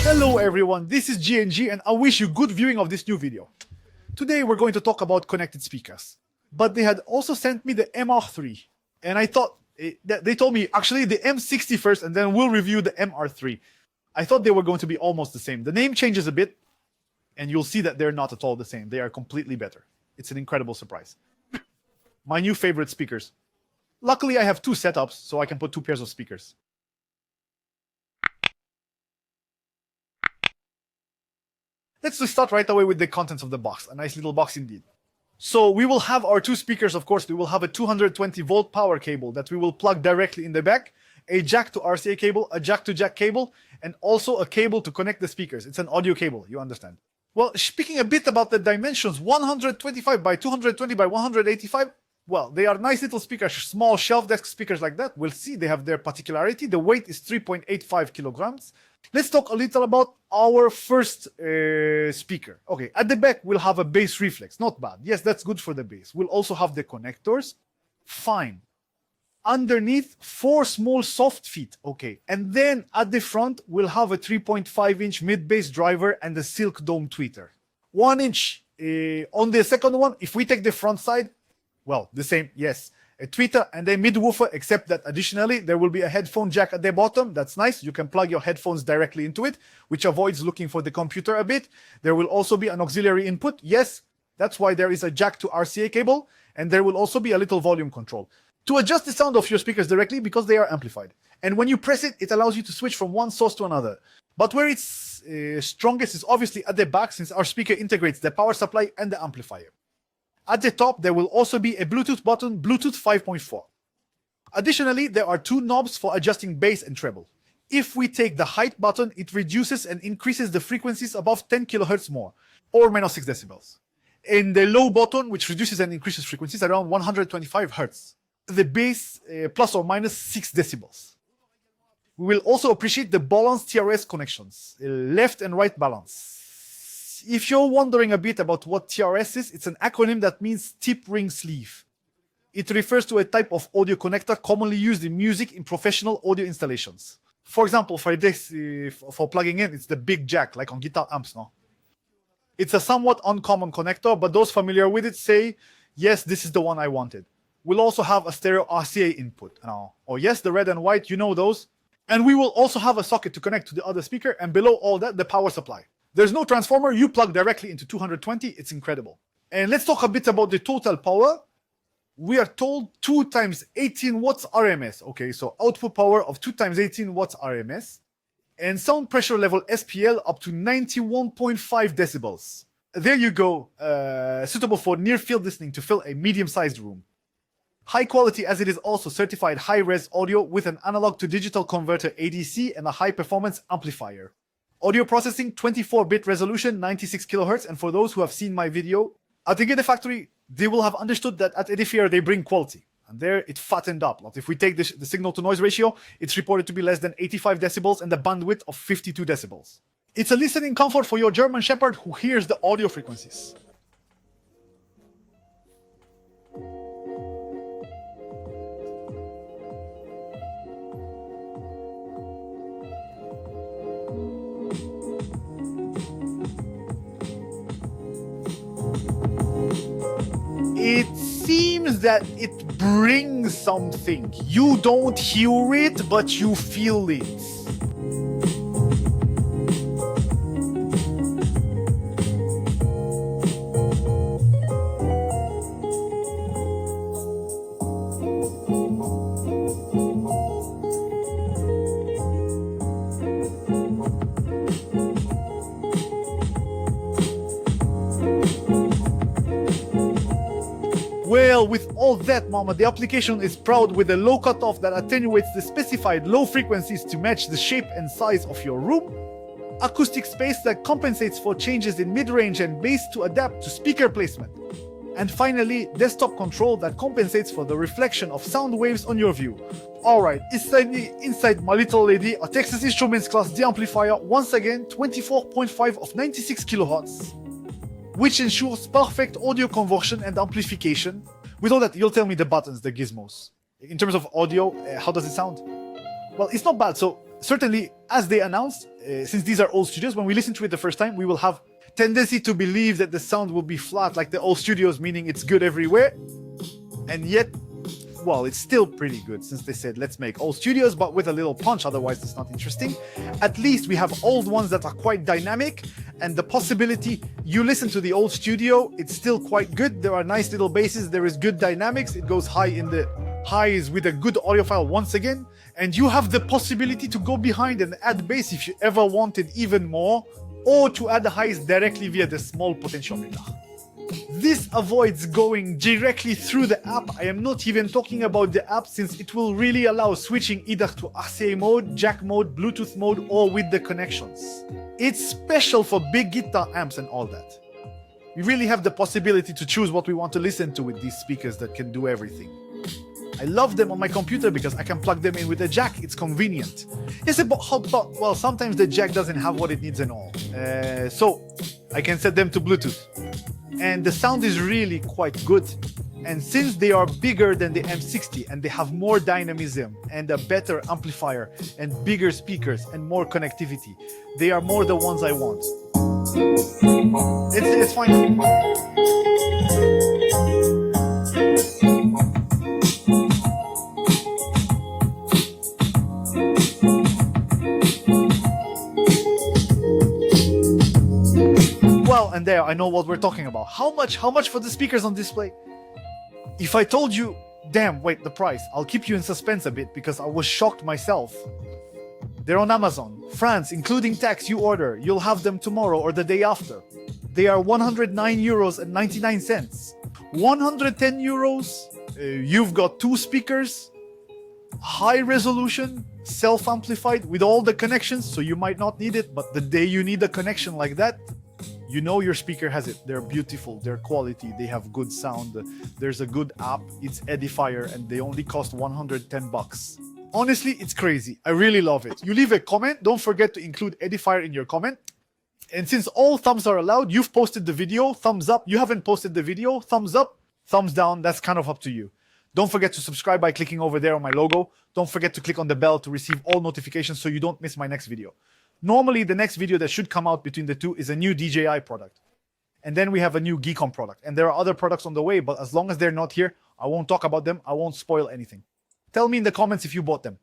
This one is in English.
Hello everyone, this is GNG and I wish you good viewing of this new video. Today we're going to talk about connected speakers. But they had also sent me the MR3 and I thought, they told me actually the M60 first and then we'll review the MR3. I thought they were going to be almost the same. The name changes a bit and you'll see that they're not at all the same. They are completely better. It's an incredible surprise. My new favorite speakers. Luckily I have two setups so I can put two pairs of speakers. Let's just start right away with the contents of the box. A nice little box indeed. So we will have our two speakers, of course. We will have a 220 volt power cable that we will plug directly in the back, a jack to RCA cable, a jack to jack cable, and also a cable to connect the speakers. It's an audio cable, you understand. Well, speaking a bit about the dimensions, 125 by 220 by 185, well, they are nice little speakers, small shelf desk speakers like that. We'll see, they have their particularity. The weight is 3.85 kilograms. Let's talk a little about our first speaker. Okay, at the back we'll have a bass reflex, not bad. Yes, that's good for the bass. We'll also have the connectors, fine. Underneath, 4 small soft feet, okay. And then at the front we'll have a 3.5-inch mid-bass driver and a silk dome tweeter. 1 inch on the second one. If we take the front side, well, the same, yes. A tweeter and a mid-woofer, except that additionally there will be a headphone jack at the bottom. That's nice. You can plug your headphones directly into it, which avoids looking for the computer a bit. There will also be an auxiliary input. Yes, that's why there is a jack to RCA cable, and there will also be a little volume control to adjust the sound of your speakers directly because they are amplified. And when you press it, it allows you to switch from one source to another. But where it's strongest is obviously at the back, since our speaker integrates the power supply and the amplifier. At the top, there will also be a Bluetooth button, Bluetooth 5.4. Additionally, there are 2 knobs for adjusting bass and treble. If we take the height button, it reduces and increases the frequencies above 10 kHz more, or minus 6 decibels. In the low button, which reduces and increases frequencies around 125 Hz. The bass plus or minus 6 decibels. We will also appreciate the balanced TRS connections, left and right balance. If you're wondering a bit about what TRS is, it's an acronym that means tip ring sleeve. It refers to a type of audio connector commonly used in music in professional audio installations. For example, for this, for plugging in, it's the big jack, like on guitar amps, no? It's a somewhat uncommon connector, but those familiar with it say, yes, this is the one I wanted. We'll also have a stereo RCA input. Oh yes, the red and white, you know those. And we will also have a socket to connect to the other speaker, and below all that, the power supply. There's no transformer, you plug directly into 220, it's incredible. And let's talk a bit about the total power. We are told 2 times 18 watts RMS. Okay, so output power of 2 times 18 watts RMS. And sound pressure level SPL up to 91.5 decibels. There you go, suitable for near field listening to fill a medium-sized room. High quality as it is also certified high-res audio with an analog to digital converter ADC and a high-performance amplifier. Audio processing, 24-bit resolution, 96 kHz, and for those who have seen my video, at the Gigafactory, they will have understood that at Edifier they bring quality. And there it fattened up. Like if we take the signal-to-noise ratio, it's reported to be less than 85 decibels and a bandwidth of 52 decibels. It's a listening comfort for your German Shepherd who hears the audio frequencies. It seems that it brings something. You don't hear it, but you feel it. Well, with all that, mama, the application is proud with a low cutoff that attenuates the specified low frequencies to match the shape and size of your room, acoustic space that compensates for changes in mid-range and bass to adapt to speaker placement, and finally, desktop control that compensates for the reflection of sound waves on your view. Alright, inside my little lady, a Texas Instruments class deamplifier, once again 24.5 of 96 kHz. Which ensures perfect audio conversion and amplification. With all that, you'll tell me the buttons, the gizmos. In terms of audio, how does it sound? Well, it's not bad. So certainly, as they announced, since these are old studios, when we listen to it the first time, we will have tendency to believe that the sound will be flat like the old studios, meaning it's good everywhere. And yet, well, it's still pretty good, since they said let's make old studios but with a little punch, otherwise it's not interesting. At least we have old ones that are quite dynamic, and the possibility you listen to the old studio, it's still quite good. There are nice little basses, there is good dynamics, it goes high in the highs with a good audiophile once again, and you have the possibility to go behind and add bass if you ever wanted even more, or to add the highs directly via the small potentiometer. This avoids going directly through the app. I am not even talking about the app, since it will really allow switching either to RCA mode, jack mode, Bluetooth mode, or with the connections. It's special for big guitar amps and all that. We really have the possibility to choose what we want to listen to with these speakers that can do everything. I love them on my computer because I can plug them in with a jack. It's convenient. Yes, but well, sometimes the jack doesn't have what it needs and all. So I can set them to Bluetooth. And the sound is really quite good. And since they are bigger than the M60 and they have more dynamism and a better amplifier and bigger speakers and more connectivity, they are more the ones I want. It's fine. Well, and there, I know what we're talking about. How much for the speakers on display? If I told you, damn, wait, the price, I'll keep you in suspense a bit because I was shocked myself. They're on Amazon, France, including tax. You order, you'll have them tomorrow or the day after. They are 109 euros and 99 cents. 110 euros, you've got two speakers, high resolution, self-amplified with all the connections, so you might not need it, but the day you need a connection like that, you know your speaker has it. They're beautiful, they're quality, they have good sound, there's a good app, it's Edifier, and they only cost 110 bucks. Honestly, it's crazy. I really love it. You leave a comment, don't forget to include Edifier in your comment. And since all thumbs are allowed, you've posted the video, thumbs up. You haven't posted the video, thumbs up, thumbs down, that's kind of up to you. Don't forget to subscribe by clicking over there on my logo. Don't forget to click on the bell to receive all notifications so you don't miss my next video. Normally, the next video that should come out between the two is a new DJI product. And then we have a new Geekom product. And there are other products on the way, but as long as they're not here, I won't talk about them. I won't spoil anything. Tell me in the comments if you bought them.